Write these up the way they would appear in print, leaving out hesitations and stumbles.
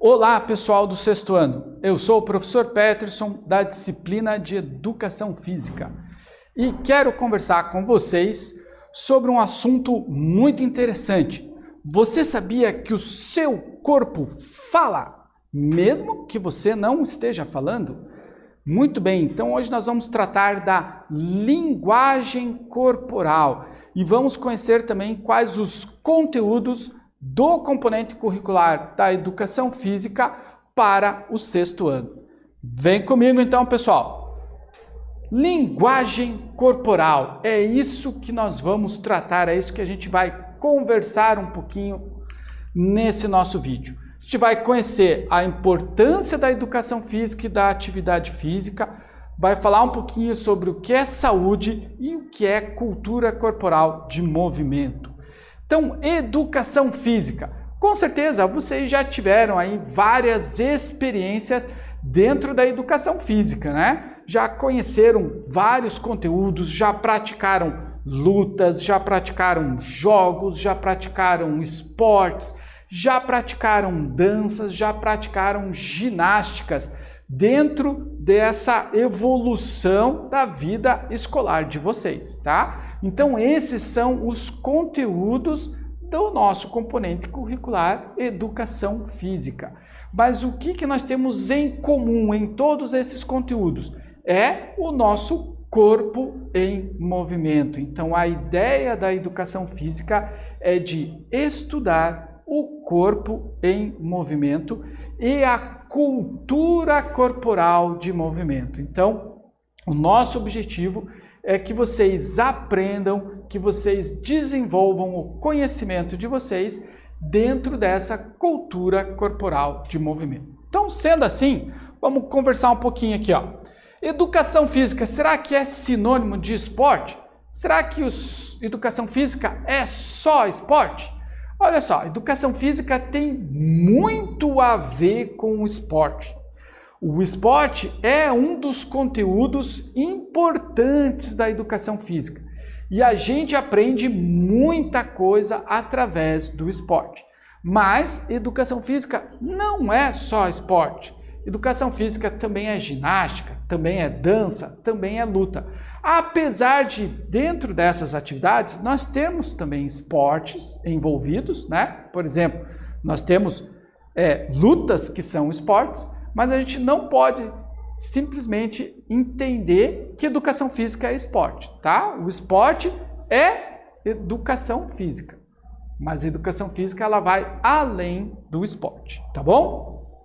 Olá, pessoal do sexto ano. Eu sou o professor Peterson, da disciplina de Educação Física. E quero conversar com vocês sobre um assunto muito interessante. Você sabia que o seu corpo fala, mesmo que você não esteja falando? Muito bem, então hoje nós vamos tratar da linguagem corporal e vamos conhecer também quais os conteúdos do componente curricular da Educação Física para o sexto ano. Vem comigo então, pessoal! Linguagem corporal, é isso que nós vamos tratar, é isso que a gente vai conversar um pouquinho nesse nosso vídeo. A gente vai conhecer a importância da educação física e da atividade física, vai falar um pouquinho sobre o que é saúde e o que é cultura corporal de movimento. Então, educação física. Com certeza, vocês já tiveram aí várias experiências dentro da educação física, né? Já conheceram vários conteúdos, já praticaram lutas, já praticaram jogos, já praticaram esportes, já praticaram danças, já praticaram ginásticas dentro dessa evolução da vida escolar de vocês, tá? Então, esses são os conteúdos do nosso componente curricular Educação Física. Mas o que nós temos em comum em todos esses conteúdos? É o nosso corpo em movimento. Então, a ideia da Educação Física é de estudar o corpo em movimento e a cultura corporal de movimento. Então, o nosso objetivo é que vocês aprendam, que vocês desenvolvam o conhecimento de vocês dentro dessa cultura corporal de movimento. Então, sendo assim, vamos conversar um pouquinho aqui, ó. Educação física, será que é sinônimo de esporte? Será que educação física é só esporte? Olha só, educação física tem muito a ver com o esporte. O esporte é um dos conteúdos importantes da educação física e a gente aprende muita coisa através do esporte. Mas educação física não é só esporte. Educação física também é ginástica, também é dança, também é luta. Apesar de, dentro dessas atividades, nós temos também esportes envolvidos, né? Por exemplo, nós temos lutas que são esportes, mas a gente não pode simplesmente entender que educação física é esporte, tá? O esporte é educação física, mas a educação física ela vai além do esporte, tá bom?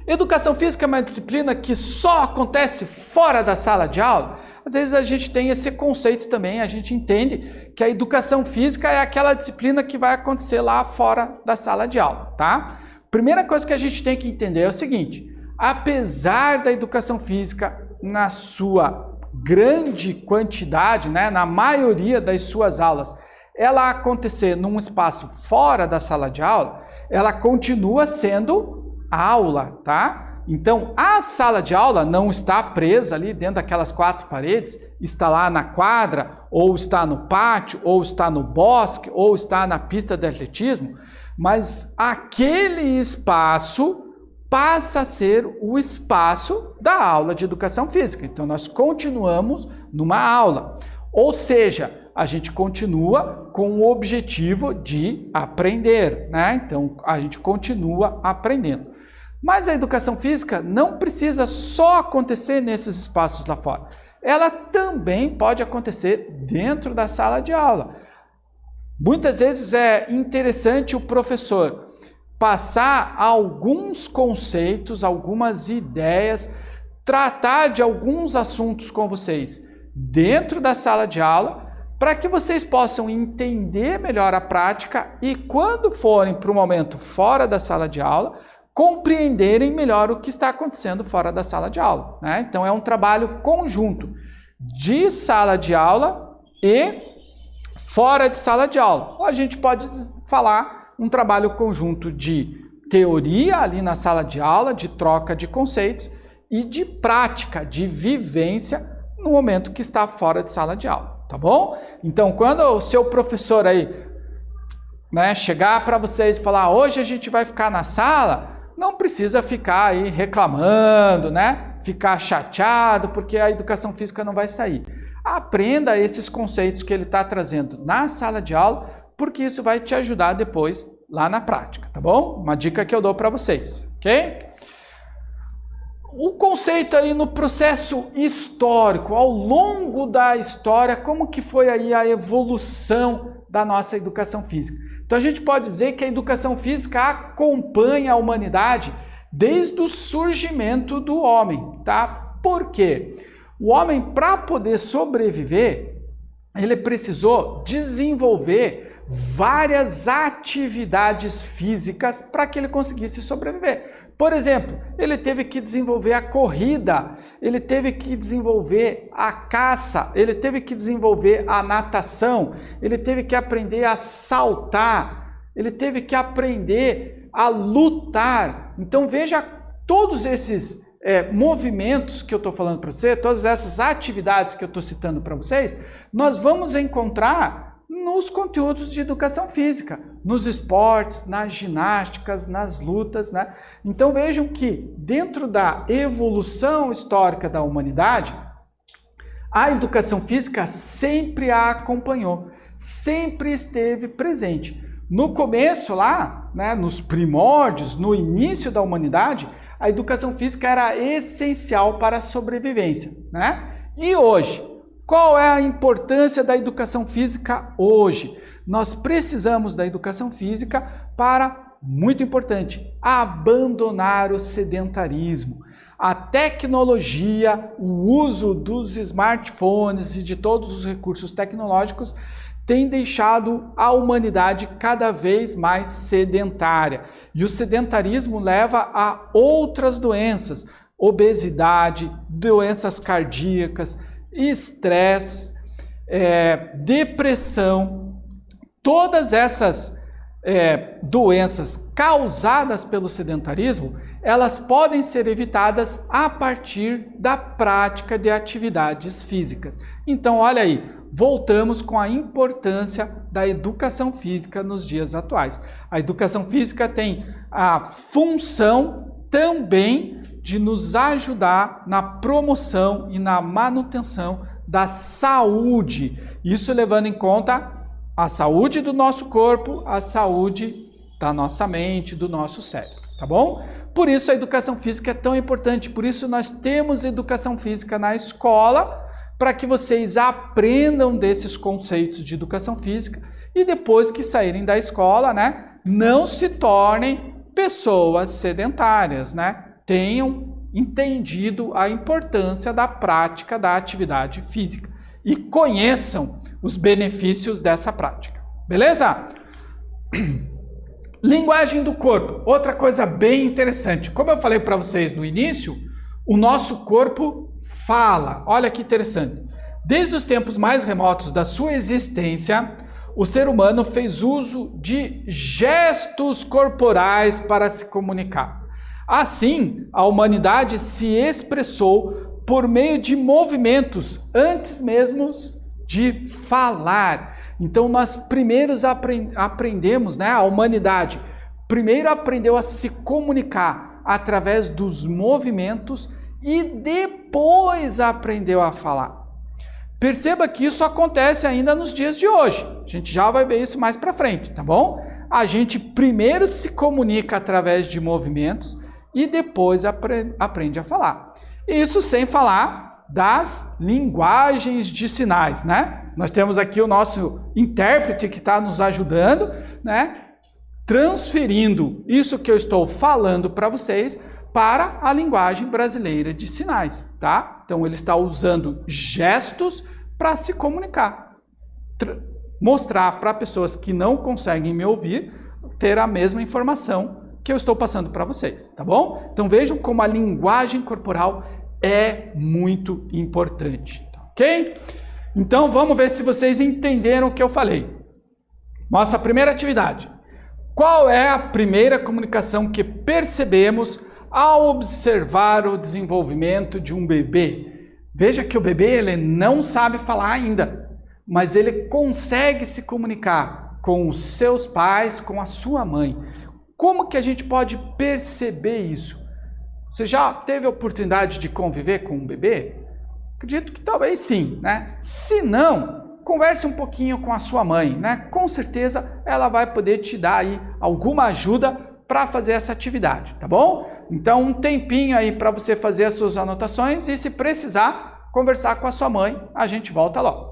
Educação física é uma disciplina que só acontece fora da sala de aula. Às vezes a gente tem esse conceito também, a gente entende que a educação física é aquela disciplina que vai acontecer lá fora da sala de aula, tá? Primeira coisa que a gente tem que entender é o seguinte: apesar da educação física, na sua grande quantidade, né, na maioria das suas aulas, ela acontecer num espaço fora da sala de aula, ela continua sendo aula, tá? Então, a sala de aula não está presa ali dentro daquelas quatro paredes, está lá na quadra, ou está no pátio, ou está no bosque, ou está na pista de atletismo, mas aquele espaço passa a ser o espaço da aula de educação física. Então, nós continuamos numa aula. Ou seja, a gente continua com o objetivo de aprender, né? Então, a gente continua aprendendo. Mas a educação física não precisa só acontecer nesses espaços lá fora. Ela também pode acontecer dentro da sala de aula. Muitas vezes é interessante o professor passar alguns conceitos, algumas ideias, tratar de alguns assuntos com vocês dentro da sala de aula, para que vocês possam entender melhor a prática e, quando forem para o momento fora da sala de aula, compreenderem melhor o que está acontecendo fora da sala de aula, né? Então, é um trabalho conjunto de sala de aula e fora de sala de aula. Ou a gente pode falar um trabalho conjunto de teoria ali na sala de aula, de troca de conceitos, e de prática, de vivência no momento que está fora de sala de aula, tá bom? Então, quando o seu professor aí, né, chegar para vocês e falar, hoje a gente vai ficar na sala, não precisa ficar aí reclamando, né? Ficar chateado porque a educação física não vai sair. Aprenda esses conceitos que ele está trazendo na sala de aula, porque isso vai te ajudar depois lá na prática, tá bom? Uma dica que eu dou para vocês, ok? O conceito aí no processo histórico, ao longo da história, como que foi aí a evolução da nossa educação física? Então a gente pode dizer que a educação física acompanha a humanidade desde o surgimento do homem, tá? Por quê? O homem, para poder sobreviver, ele precisou desenvolver várias atividades físicas para que ele conseguisse sobreviver. Por exemplo, ele teve que desenvolver a corrida, ele teve que desenvolver a caça, ele teve que desenvolver a natação, ele teve que aprender a saltar, ele teve que aprender a lutar. Então veja todos esses movimentos que eu estou falando para você, todas essas atividades que eu estou citando para vocês, nós vamos encontrar nos conteúdos de educação física, nos esportes, nas ginásticas, nas lutas, né? Então vejam que dentro da evolução histórica da humanidade, a educação física sempre a acompanhou, sempre esteve presente. No começo lá, né, nos primórdios, no início da humanidade, a educação física era essencial para a sobrevivência, né? E hoje, qual é a importância da educação física hoje? Nós precisamos da educação física para, muito importante, abandonar o sedentarismo. A tecnologia, o uso dos smartphones e de todos os recursos tecnológicos tem deixado a humanidade cada vez mais sedentária. E o sedentarismo leva a outras doenças, obesidade, doenças cardíacas, estresse, depressão. Todas essas doenças causadas pelo sedentarismo, elas podem ser evitadas a partir da prática de atividades físicas. Então, olha aí, voltamos com a importância da educação física nos dias atuais. A educação física tem a função também de nos ajudar na promoção e na manutenção da saúde. Isso levando em conta a saúde do nosso corpo, a saúde da nossa mente, do nosso cérebro, tá bom? Por isso a educação física é tão importante, por isso nós temos educação física na escola, para que vocês aprendam desses conceitos de educação física e depois que saírem da escola, né, não se tornem pessoas sedentárias, né? Tenham entendido a importância da prática da atividade física e conheçam os benefícios dessa prática. Beleza? Linguagem do corpo. Outra coisa bem interessante. Como eu falei para vocês no início, o nosso corpo fala. Olha que interessante. Desde os tempos mais remotos da sua existência, o ser humano fez uso de gestos corporais para se comunicar. Assim, a humanidade se expressou por meio de movimentos antes mesmo de falar. Então, nós primeiros aprendemos, né? A humanidade primeiro aprendeu a se comunicar através dos movimentos e depois aprendeu a falar. Perceba que isso acontece ainda nos dias de hoje. A gente já vai ver isso mais para frente, tá bom? A gente primeiro se comunica através de movimentos e depois aprende a falar. Isso sem falar das linguagens de sinais, né? Nós temos aqui o nosso intérprete que está nos ajudando, né? Transferindo isso que eu estou falando para vocês para a linguagem brasileira de sinais, tá? Então ele está usando gestos para se comunicar, mostrar para pessoas que não conseguem me ouvir ter a mesma informação que eu estou passando para vocês, tá bom? Então vejam como a linguagem corporal é muito importante, ok? Então vamos ver se vocês entenderam o que eu falei. Nossa primeira atividade. Qual é a primeira comunicação que percebemos ao observar o desenvolvimento de um bebê? Veja que o bebê ele não sabe falar ainda, mas ele consegue se comunicar com os seus pais, com a sua mãe. Como que a gente pode perceber isso? Você já teve a oportunidade de conviver com um bebê? Acredito que talvez sim, né? Se não, converse um pouquinho com a sua mãe, né? Com certeza ela vai poder te dar aí alguma ajuda para fazer essa atividade, tá bom? Então um tempinho aí para você fazer as suas anotações e se precisar conversar com a sua mãe, a gente volta logo.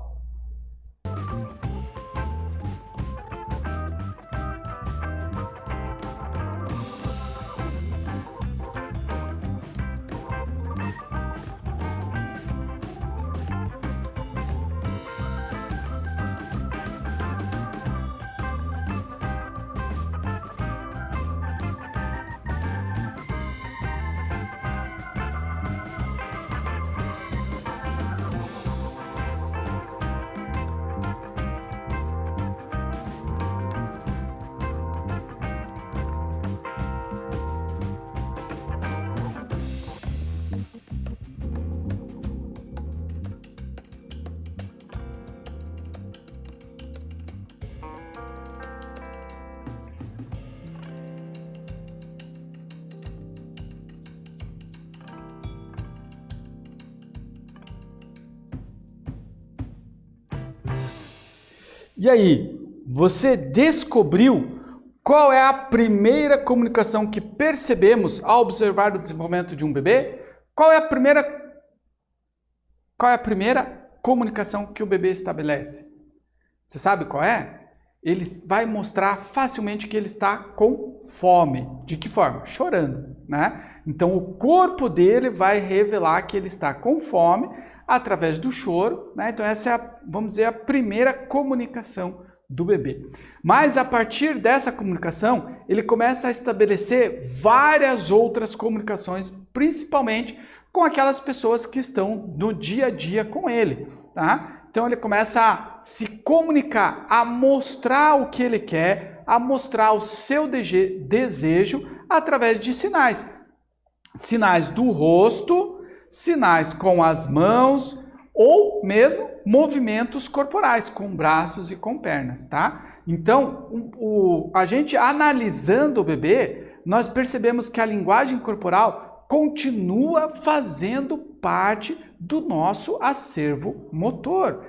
E aí, você descobriu qual é a primeira comunicação que percebemos ao observar o desenvolvimento de um bebê? Qual é a primeira comunicação que o bebê estabelece? Você sabe qual é? Ele vai mostrar facilmente que ele está com fome. De que forma? Chorando, né? Então o corpo dele vai revelar que ele está com fome através do choro, né? Então essa é, vamos dizer, a primeira comunicação do bebê. Mas a partir dessa comunicação, ele começa a estabelecer várias outras comunicações, principalmente com aquelas pessoas que estão no dia a dia com ele, tá? Então ele começa a se comunicar, a mostrar o que ele quer, a mostrar o seu desejo através de sinais. Sinais do rosto, sinais com as mãos ou mesmo movimentos corporais, com braços e com pernas, tá? Então, a gente analisando o bebê, nós percebemos que a linguagem corporal continua fazendo parte do nosso acervo motor.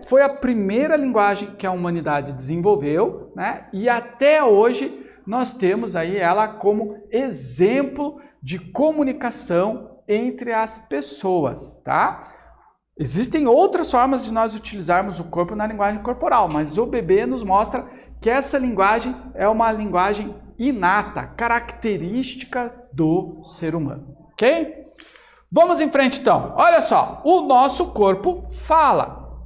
Foi a primeira linguagem que a humanidade desenvolveu, né? E até hoje nós temos aí ela como exemplo de comunicação entre as pessoas, tá? Existem outras formas de nós utilizarmos o corpo na linguagem corporal, mas o bebê nos mostra que essa linguagem é uma linguagem inata, característica do ser humano, ok? Vamos em frente então. Olha só, o nosso corpo fala.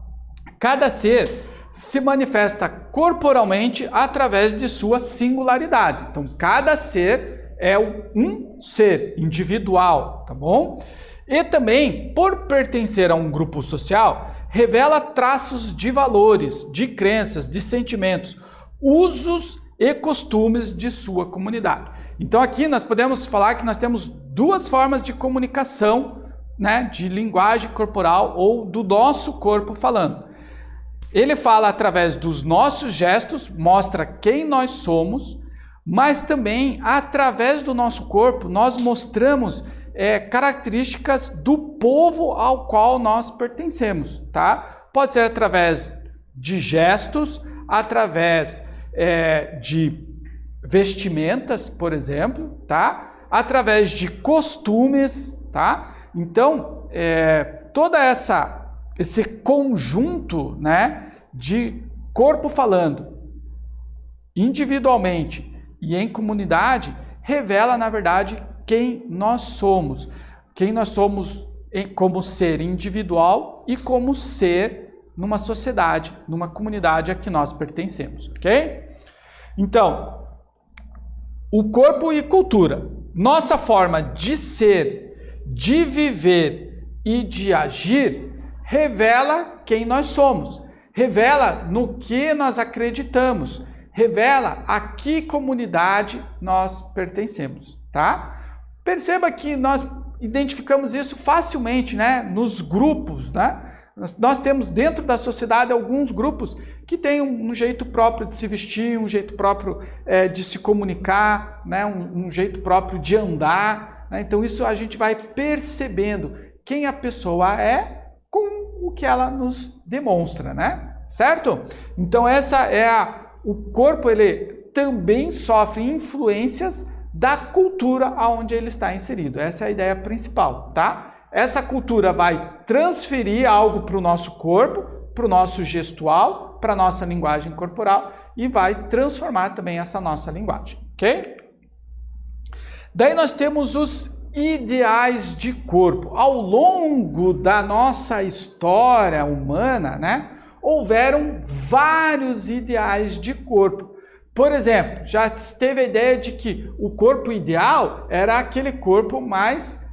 Cada ser se manifesta corporalmente através de sua singularidade. Então, cada ser é um ser individual, tá bom? E também, por pertencer a um grupo social, revela traços de valores, de crenças, de sentimentos, usos e costumes de sua comunidade. Então aqui nós podemos falar que nós temos duas formas de comunicação, né, de linguagem corporal ou do nosso corpo falando. Ele fala através dos nossos gestos, mostra quem nós somos, mas também através do nosso corpo nós mostramos características do povo ao qual nós pertencemos, tá? Pode ser através de gestos, através de vestimentas, por exemplo, tá? Através de costumes, tá? Então, todo esse conjunto, né, de corpo falando individualmente e em comunidade revela, na verdade, quem nós somos como ser individual e como ser numa sociedade, numa comunidade a que nós pertencemos, ok? Então, o corpo e cultura, nossa forma de ser, de viver e de agir, revela quem nós somos, revela no que nós acreditamos, revela a que comunidade nós pertencemos, tá? Perceba que nós identificamos isso facilmente, né, nos grupos, né? Nós temos dentro da sociedade alguns grupos que têm um jeito próprio de se vestir, um jeito próprio de se comunicar, né? um jeito próprio de andar. Né? Então isso a gente vai percebendo quem a pessoa é com o que ela nos demonstra, né? Certo? Então essa é o corpo, ele também sofre influências da cultura aonde ele está inserido. Essa é a ideia principal, tá? Essa cultura vai transferir algo para o nosso corpo, para o nosso gestual, para a nossa linguagem corporal e vai transformar também essa nossa linguagem, ok? Daí nós temos os ideais de corpo. Ao longo da nossa história humana, né, houveram vários ideais de corpo. Por exemplo, já teve a ideia de que o corpo ideal era aquele corpo mais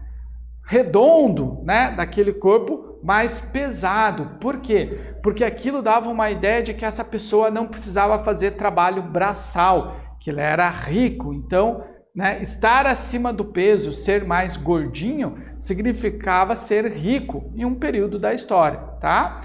redondo, né? Daquele corpo mais pesado. Por quê? Porque aquilo dava uma ideia de que essa pessoa não precisava fazer trabalho braçal, que ele era rico. Então, né, estar acima do peso, ser mais gordinho, significava ser rico em um período da história, tá?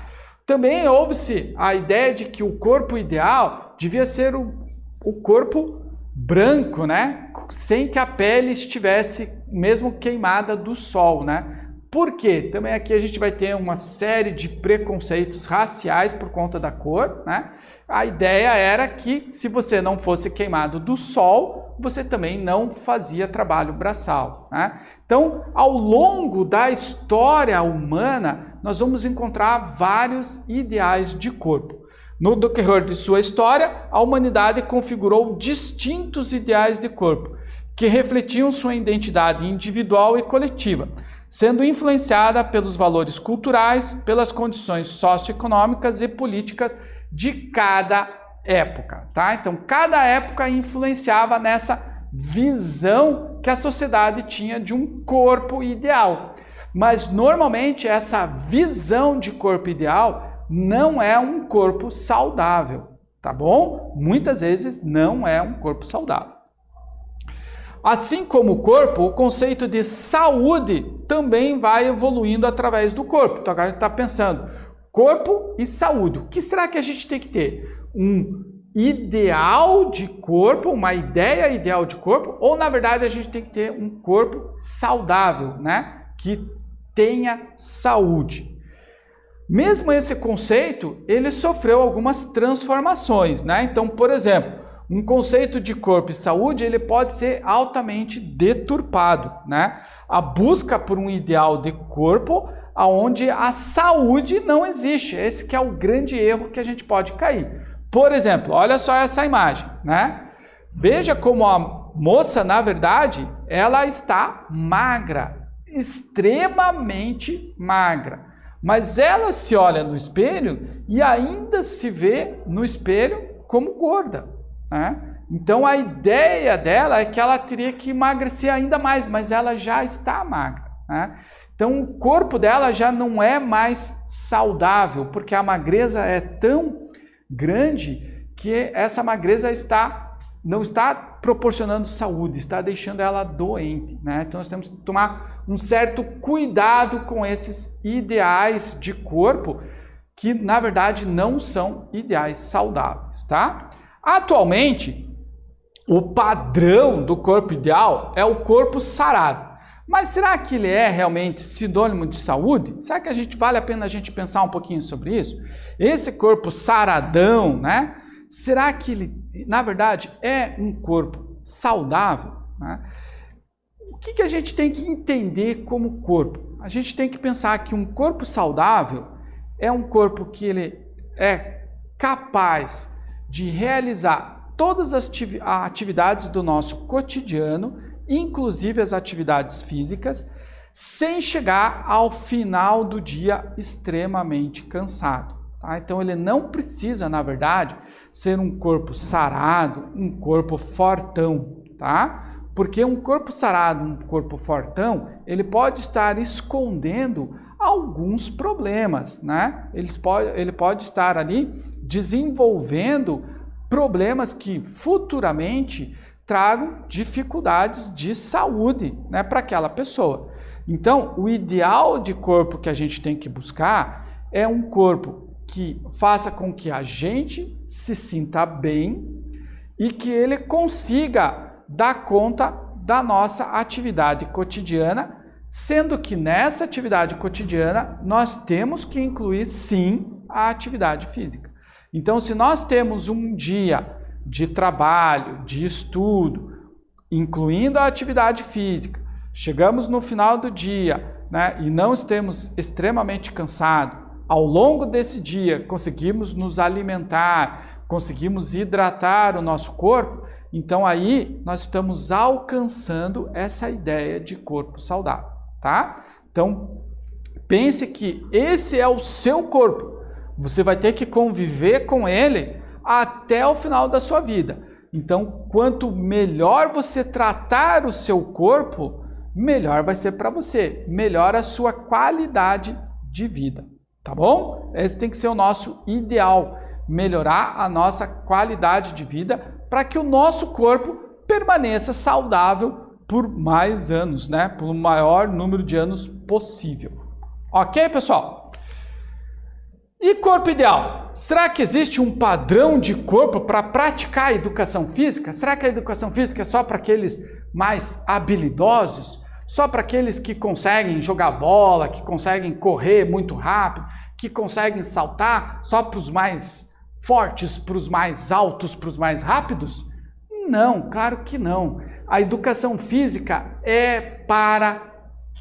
Também houve-se a ideia de que o corpo ideal devia ser o corpo branco, né? Sem que a pele estivesse mesmo queimada do sol, né? Por quê? Também aqui a gente vai ter uma série de preconceitos raciais por conta da cor, né? A ideia era que se você não fosse queimado do sol, você também não fazia trabalho braçal, né? Então, ao longo da história humana, nós vamos encontrar vários ideais de corpo. No decorrer de sua história, a humanidade configurou distintos ideais de corpo, que refletiam sua identidade individual e coletiva, sendo influenciada pelos valores culturais, pelas condições socioeconômicas e políticas de cada época, tá? Então, cada época influenciava nessa visão que a sociedade tinha de um corpo ideal. Mas, normalmente, essa visão de corpo ideal não é um corpo saudável, tá bom? Muitas vezes não é um corpo saudável. Assim como o corpo, o conceito de saúde também vai evoluindo através do corpo. Então agora a gente está pensando, corpo e saúde. O que será que a gente tem que ter? Um ideal de corpo, uma ideia ideal de corpo, ou na verdade a gente tem que ter um corpo saudável, né? Que tenha saúde. Mesmo esse conceito, ele sofreu algumas transformações, né? Então, por exemplo, um conceito de corpo e saúde, ele pode ser altamente deturpado, né? A busca por um ideal de corpo onde a saúde não existe. Esse que é o grande erro que a gente pode cair. Por exemplo, olha só essa imagem, né? Veja como a moça, na verdade, ela está magra, extremamente magra. Mas ela se olha no espelho e ainda se vê no espelho como gorda, né? Então a ideia dela é que ela teria que emagrecer ainda mais, mas ela já está magra, né? Então o corpo dela já não é mais saudável, porque a magreza é tão grande que essa magreza não está proporcionando saúde, está deixando ela doente, né? Então nós temos que tomar um certo cuidado com esses ideais de corpo que, na verdade, não são ideais saudáveis, tá? Atualmente, o padrão do corpo ideal é o corpo sarado. Mas será que ele é realmente sinônimo de saúde? Será que vale a pena a gente pensar um pouquinho sobre isso? Esse corpo saradão, né? Será que ele, na verdade, é um corpo saudável, né? O que a gente tem que entender como corpo? A gente tem que pensar que um corpo saudável é um corpo que ele é capaz de realizar todas as atividades do nosso cotidiano, inclusive as atividades físicas, sem chegar ao final do dia extremamente cansado, tá? Então ele não precisa, na verdade, ser um corpo sarado, um corpo fortão, tá? Porque um corpo sarado, um corpo fortão, ele pode estar escondendo alguns problemas, né? Ele pode estar ali desenvolvendo problemas que futuramente tragam dificuldades de saúde, né, para aquela pessoa. Então, o ideal de corpo que a gente tem que buscar é um corpo que faça com que a gente se sinta bem e que ele consiga dar conta da nossa atividade cotidiana, sendo que nessa atividade cotidiana nós temos que incluir sim a atividade física. Então, se nós temos um dia de trabalho, de estudo, incluindo a atividade física, chegamos no final do dia, né, e não estamos extremamente cansados, ao longo desse dia conseguimos nos alimentar, conseguimos hidratar o nosso corpo, então aí nós estamos alcançando essa ideia de corpo saudável, tá? Então, pense que esse é o seu corpo. Você vai ter que conviver com ele até o final da sua vida. Então, quanto melhor você tratar o seu corpo, melhor vai ser para você, melhor a sua qualidade de vida, tá bom? Esse tem que ser o nosso ideal, melhorar a nossa qualidade de vida para que o nosso corpo permaneça saudável por mais anos, né? Por maior número de anos possível. Ok, pessoal? E corpo ideal? Será que existe um padrão de corpo para praticar a educação física? Será que a educação física é só para aqueles mais habilidosos? Só para aqueles que conseguem jogar bola, que conseguem correr muito rápido, que conseguem saltar? Só para os mais fortes, para os mais altos, para os mais rápidos? Não, claro que não. A educação física é para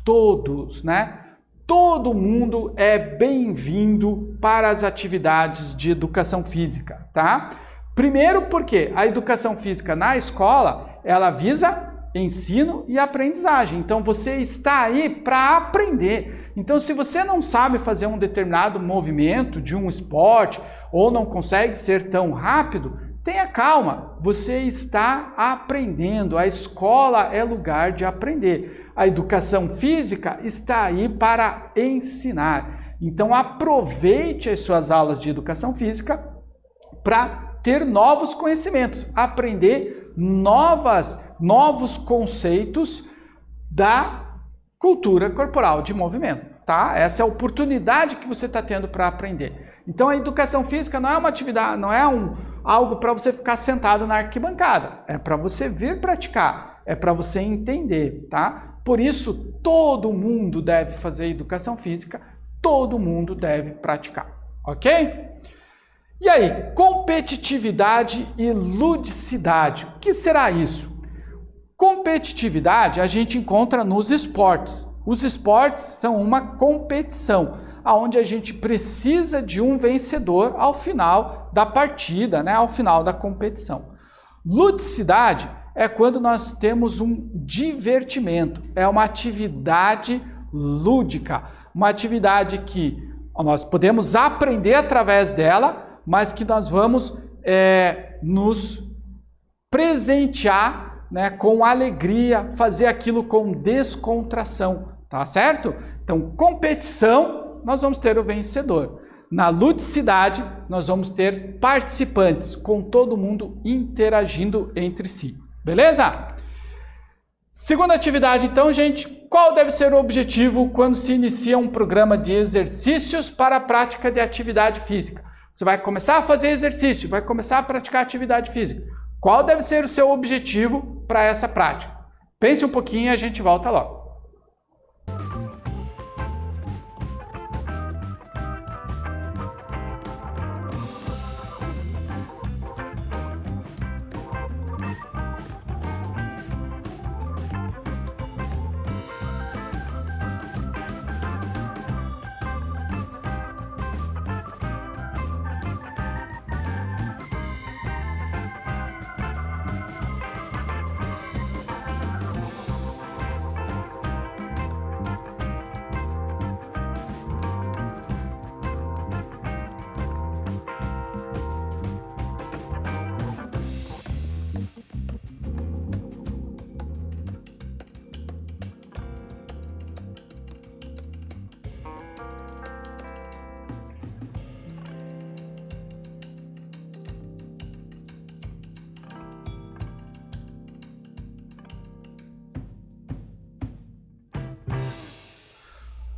todos, né? Todo mundo é bem-vindo para as atividades de educação física, tá? Primeiro porque a educação física na escola, ela visa ensino e aprendizagem. Então, você está aí para aprender. Então, se você não sabe fazer um determinado movimento de um esporte ou não consegue ser tão rápido, tenha calma. Você está aprendendo. A escola é lugar de aprender. A educação física está aí para ensinar. Então, aproveite as suas aulas de educação física para ter novos conhecimentos, aprender novos conceitos da cultura corporal de movimento, tá? Essa é a oportunidade que você está tendo para aprender. Então, a educação física não é uma atividade, não é algo para você ficar sentado na arquibancada. É para você vir praticar, é para você entender, tá? Por isso, todo mundo deve fazer educação física, todo mundo deve praticar, ok? E aí, competitividade e ludicidade, o que será isso? Competitividade a gente encontra nos esportes. Os esportes são uma competição, onde a gente precisa de um vencedor ao final da partida, né? Ao final da competição. Ludicidade é quando nós temos um divertimento, é uma atividade lúdica, uma atividade que nós podemos aprender através dela, mas que nós vamos nos presentear, né, com alegria, fazer aquilo com descontração, tá certo? Então, competição, nós vamos ter o vencedor. Na ludicidade, nós vamos ter participantes, com todo mundo interagindo entre si. Beleza? Segunda atividade, então, gente, qual deve ser o objetivo quando se inicia um programa de exercícios para a prática de atividade física? Você vai começar a fazer exercício, vai começar a praticar atividade física. Qual deve ser o seu objetivo para essa prática? Pense um pouquinho e a gente volta logo.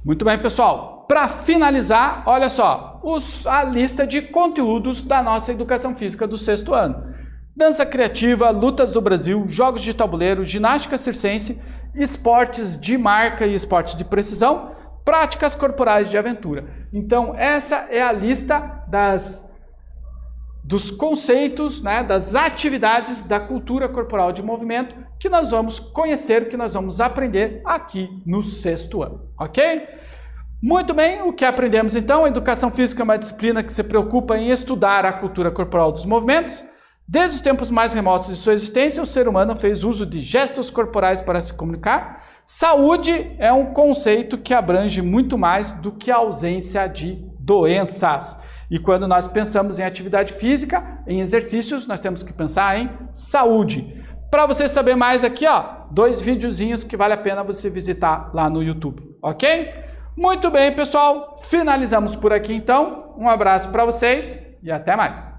Muito bem, pessoal. para finalizar, olha só, a lista de conteúdos da nossa educação física do 6º ano. Dança criativa, lutas do Brasil, jogos de tabuleiro, ginástica circense, esportes de marca e esportes de precisão, práticas corporais de aventura. Então, essa é a lista dos conceitos, né, das atividades da cultura corporal de movimento que nós vamos conhecer, que nós vamos aprender aqui no 6º ano, ok? Muito bem, o que aprendemos então? A educação física é uma disciplina que se preocupa em estudar a cultura corporal dos movimentos. Desde os tempos mais remotos de sua existência, o ser humano fez uso de gestos corporais para se comunicar. Saúde é um conceito que abrange muito mais do que a ausência de doenças. E quando nós pensamos em atividade física, em exercícios, nós temos que pensar em saúde. Para você saber mais aqui, ó, 2 videozinhos que vale a pena você visitar lá no YouTube, ok? Muito bem, pessoal, finalizamos por aqui então. Um abraço para vocês e até mais.